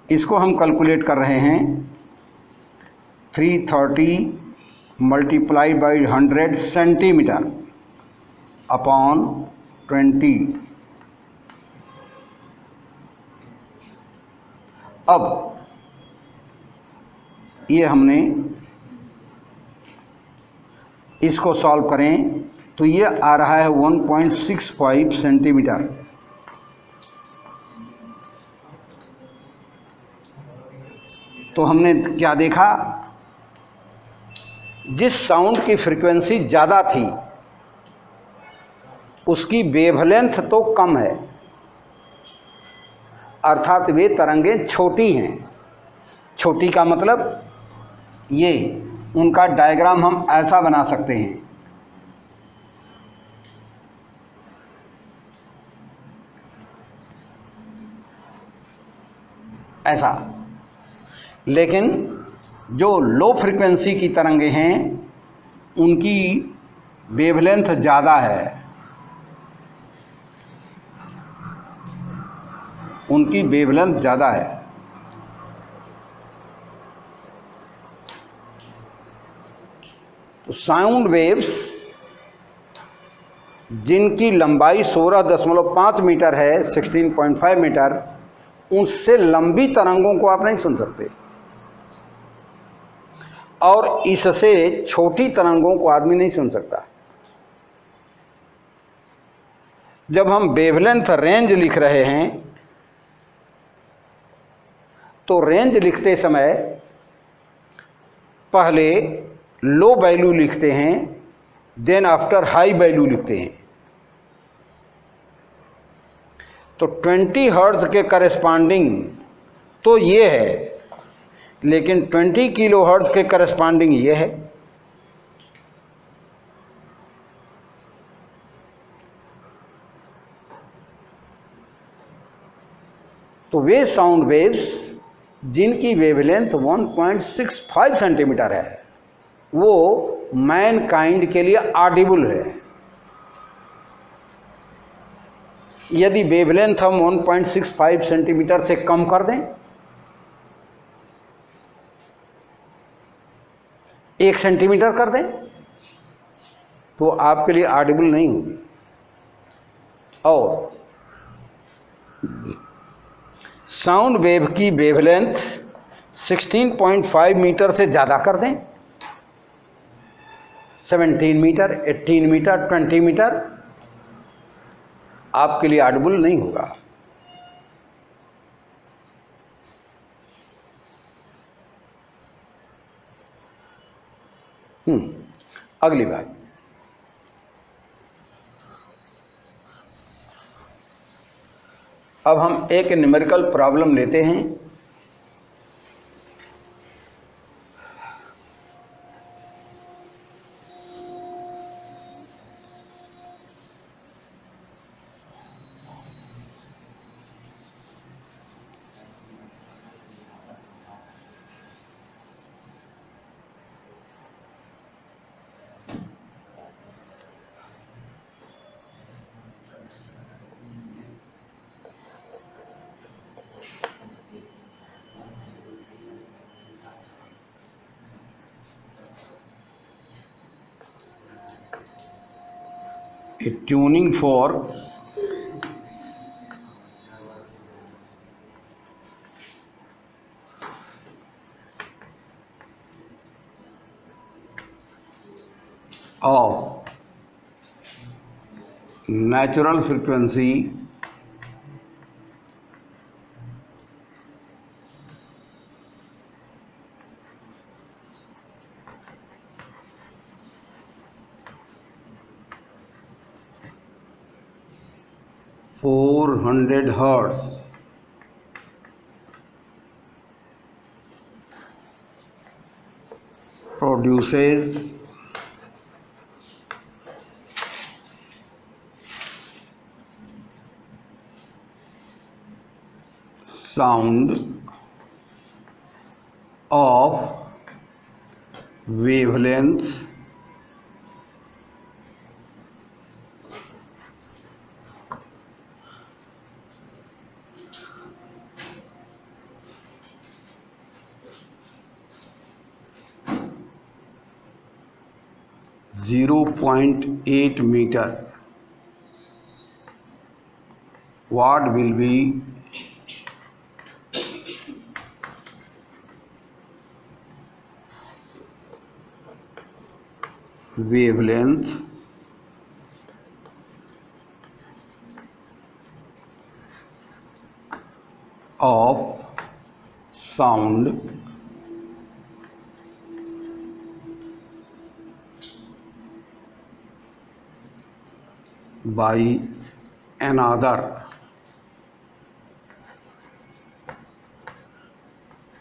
इसको हम कैलकुलेट कर रहे हैं 330 मल्टीप्लाइड बाई 100 सेंटीमीटर अपॉन 20। अब ये हमने इसको सॉल्व करें तो ये आ रहा है 1.65 सेंटीमीटर। तो हमने क्या देखा, जिस साउंड की फ्रीक्वेंसी ज़्यादा थी उसकी वेवलेंथ तो कम है, अर्थात वे तरंगें छोटी हैं। छोटी का मतलब ये, उनका डायग्राम हम ऐसा बना सकते हैं। ऐसा। लेकिन जो लो फ्रीक्वेंसी की तरंगें हैं उनकी वेवलेंथ ज़्यादा है, उनकी वेवलेंथ ज़्यादा है। तो साउंड वेव्स जिनकी लंबाई 16.5 मीटर है, 16.5 मीटर, उससे लंबी तरंगों को आप नहीं सुन सकते, और इससे छोटी तरंगों को आदमी नहीं सुन सकता। जब हम वेवलेंथ रेंज लिख रहे हैं तो रेंज लिखते समय पहले लो वैल्यू लिखते हैं, देन आफ्टर हाई वैल्यू लिखते हैं। तो 20 हर्ट्ज के करस्पॉन्डिंग तो ये है, लेकिन 20 किलो हर्ट्ज के करस्पॉन्डिंग ये है। तो वे साउंड वेव्स जिनकी वेवलेंथ 1.65 सेंटीमीटर है वो मैनकाइंड के लिए ऑडिबल है। यदि वेवलेंथ हम 1.65 सेंटीमीटर से कम कर दें, 1 सेंटीमीटर कर दें, तो आपके लिए ऑडिबल नहीं होगी। और साउंड वेव की वेवलेंथ 16.5 मीटर से ज़्यादा कर दें, 17 मीटर, 18 मीटर, 20 मीटर, आपके लिए ऑडिबल नहीं होगा। अगली बात, अब हम एक न्यूमेरिकल प्रॉब्लम लेते हैं। A tuning for of natural frequency (400 Hz) produces sound of wavelength 0.8 meter. What will be wavelength of sound by another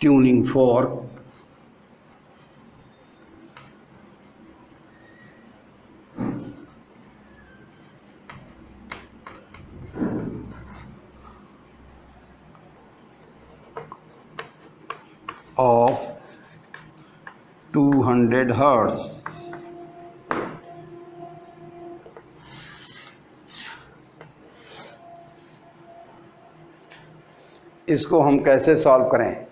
tuning fork of 200 Hz. इसको हम कैसे सॉल्व करें?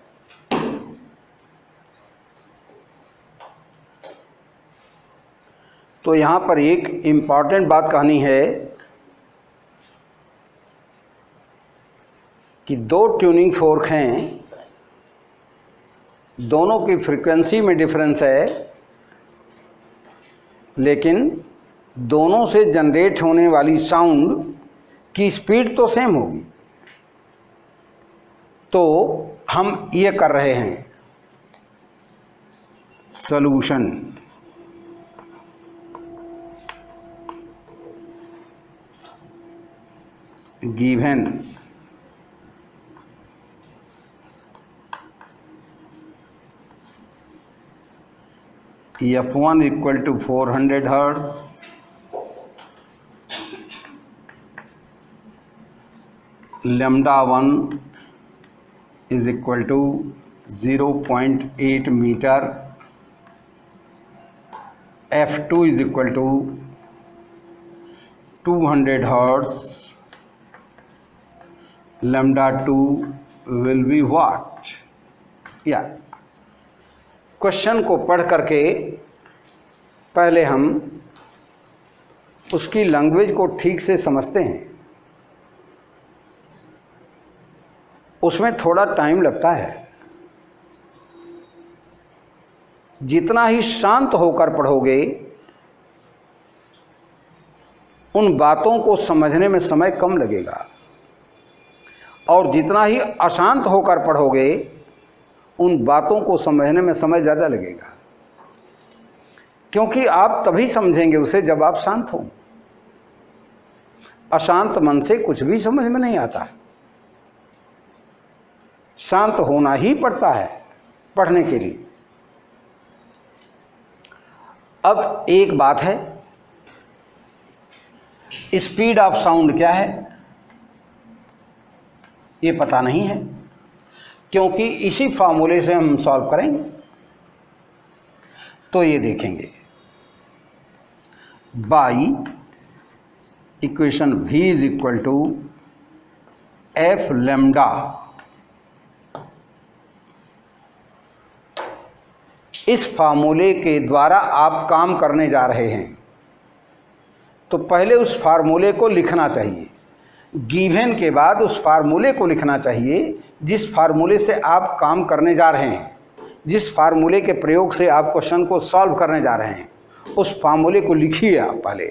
तो यहाँ पर एक इम्पॉर्टेंट बात कहनी है कि दो ट्यूनिंग फोर्क हैं, दोनों की फ्रीक्वेंसी में डिफरेंस है, लेकिन दोनों से जनरेट होने वाली साउंड की स्पीड तो सेम होगी। तो हम ये कर रहे हैं solution. Given F1 equal to 400 Hz, lambda 1 is equal to 0.8 meter, F2 is equal to 200 Hz, lambda 2 will be what? Yeah. Question को पढ़ करके पहले हम उसकी लैंग्वेज को ठीक से समझते हैं। उसमें थोड़ा टाइम लगता है। जितना ही शांत होकर पढ़ोगे उन बातों को समझने में समय कम लगेगा, और जितना ही अशांत होकर पढ़ोगे उन बातों को समझने में समय ज़्यादा लगेगा, क्योंकि आप तभी समझेंगे उसे जब आप शांत हो। अशांत मन से कुछ भी समझ में नहीं आता। शांत होना ही पड़ता है पढ़ने के लिए। अब एक बात है, स्पीड ऑफ साउंड क्या है ये पता नहीं है, क्योंकि इसी फार्मूले से हम सॉल्व करेंगे। तो ये देखेंगे by equation v is equal to F lambda. इस फार्मूले के द्वारा आप काम करने जा रहे हैं, तो पहले उस फार्मूले को लिखना चाहिए। गिवन के बाद उस फार्मूले को लिखना चाहिए जिस फार्मूले से आप काम करने जा रहे हैं, जिस फार्मूले के प्रयोग से आप क्वेश्चन को सॉल्व करने जा रहे हैं, उस फार्मूले को लिखिए आप पहले।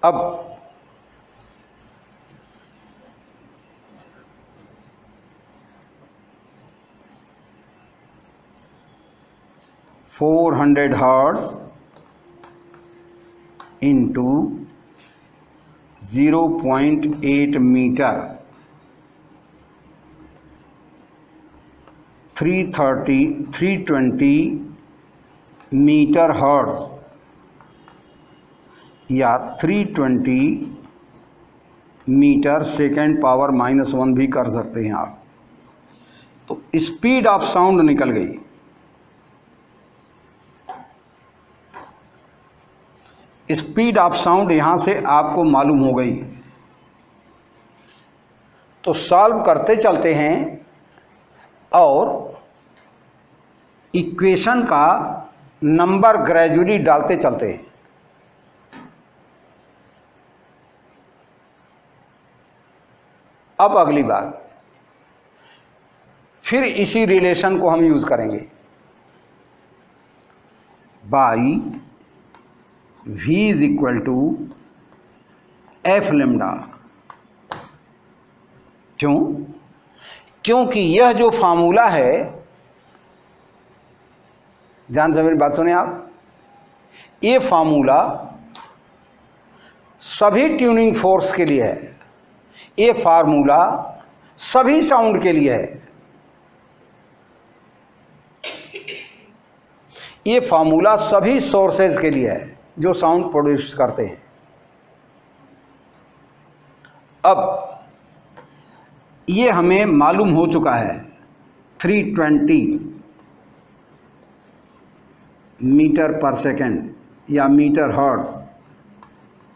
अब $400 Hz into 0.8 meter 320 metre hertz या 320 मीटर सेकेंड पावर -1 भी कर सकते हैं आप। तो स्पीड ऑफ साउंड निकल गई। स्पीड ऑफ साउंड यहां से आपको मालूम हो गई। तो सॉल्व करते चलते हैं और इक्वेशन का नंबर ग्रेजुअली डालते चलते हैं। अब अगली बार फिर इसी रिलेशन को हम यूज करेंगे। By V is equal to F lambda. क्यों? क्योंकि यह जो फार्मूला है, ध्यान से मेरी बात सुने आप, ये फार्मूला सभी ट्यूनिंग फोर्स के लिए है। ये फार्मूला सभी साउंड के लिए है। ये फार्मूला सभी सोर्सेज के लिए है जो साउंड प्रोड्यूस करते हैं। अब ये हमें मालूम हो चुका है 320 मीटर पर सेकेंड या metre hertz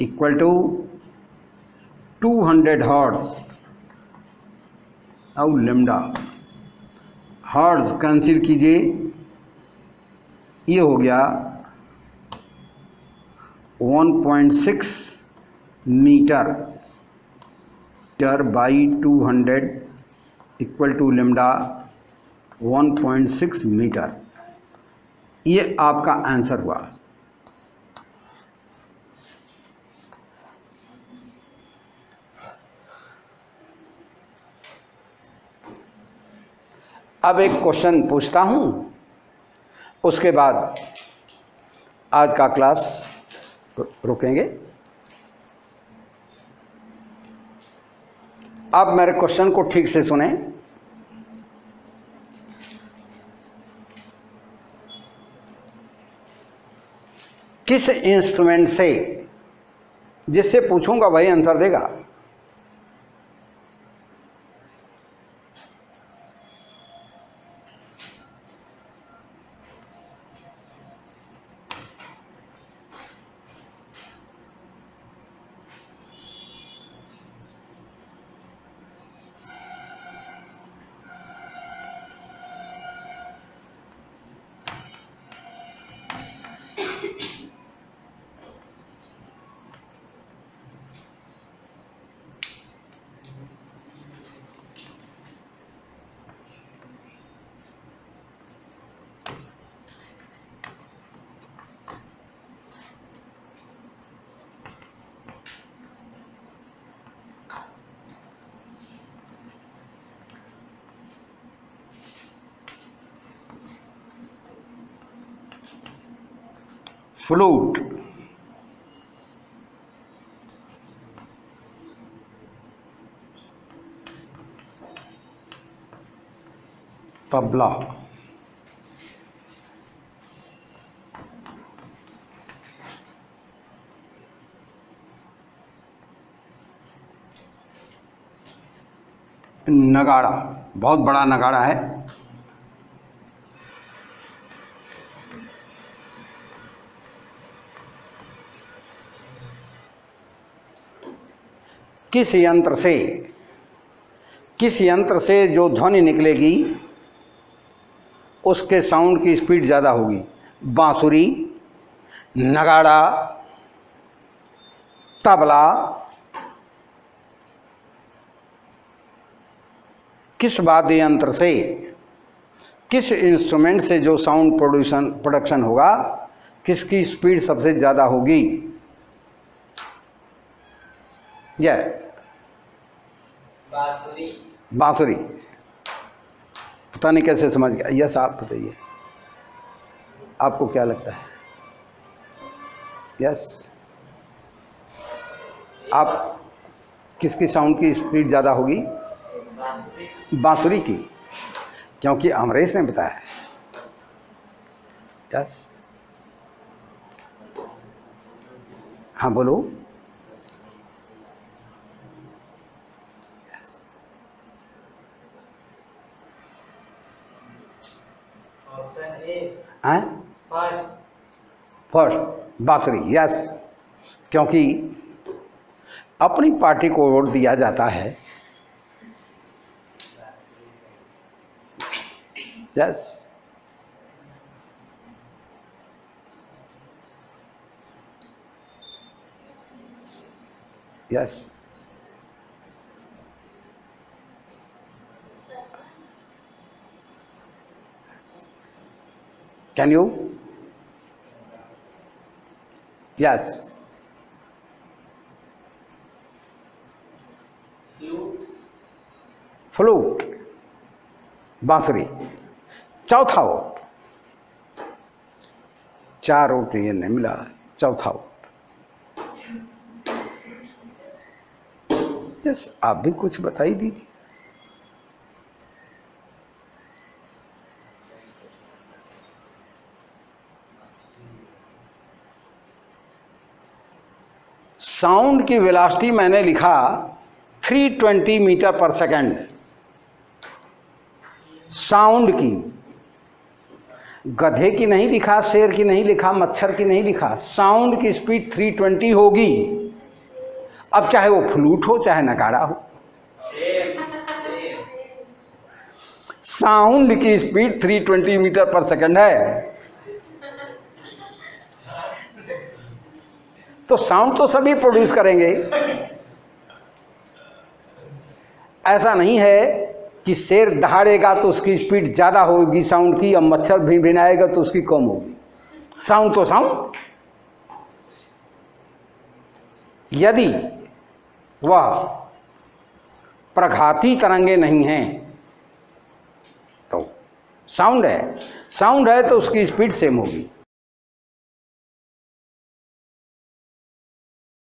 equal to 200 hertz और लेमडा। हर्ट्ज कैंसिल कीजिए, ये हो गया 1.6 metre by 200 equal to lambda 1.6 metre. ये आपका आंसर हुआ। अब एक क्वेश्चन पूछता हूं, उसके बाद आज का क्लास रुकेंगे। आप मेरे क्वेश्चन को ठीक से सुने। किस इंस्ट्रूमेंट से, जिससे पूछूंगा वही आंसर देगा। फ्लूट, तबला, नगाड़ा, बहुत बड़ा नगाड़ा है। किस यंत्र से जो ध्वनि निकलेगी उसके साउंड की स्पीड ज़्यादा होगी? बांसुरी, नगाड़ा, तबला। किस वाद्य यंत्र से, किस इंस्ट्रूमेंट से जो साउंड प्रोडक्शन होगा, किसकी स्पीड सबसे ज़्यादा होगी? यह बांसुरी। पता नहीं कैसे समझ गया। यस, आप बताइए, आपको क्या लगता है? यस, आप किसकी साउंड की स्पीड ज़्यादा होगी? बांसुरी की। क्योंकि अमरेश ने बताया है। यस, हाँ बोलो। फर्स्ट बांसुरी, यस, क्योंकि अपनी पार्टी को वोट दिया जाता है। Yes, yes, can you? Yes, flute, बांसुरी। चौथा वोट, 4 वोट ये नहीं मिला, चौथा वोट। यस, आप भी कुछ बता ही दीजिए। साउंड की वेलोसिटी मैंने लिखा 320 मीटर पर सेकंड। साउंड की, गधे की नहीं लिखा, शेर की नहीं लिखा, मच्छर की नहीं लिखा। साउंड की स्पीड 320 होगी। अब चाहे वो फ्लूट हो चाहे नगाड़ा हो, साउंड की स्पीड 320 मीटर पर सेकंड है। तो साउंड तो सभी प्रोड्यूस करेंगे। ऐसा नहीं है कि शेर दहाड़ेगा तो उसकी स्पीड ज़्यादा होगी साउंड की, और मच्छर भिनभिनाएगा तो उसकी कम होगी। साउंड तो साउंड। यदि वह प्रघाती तरंगे नहीं हैं तो साउंड है। साउंड है तो उसकी स्पीड सेम होगी।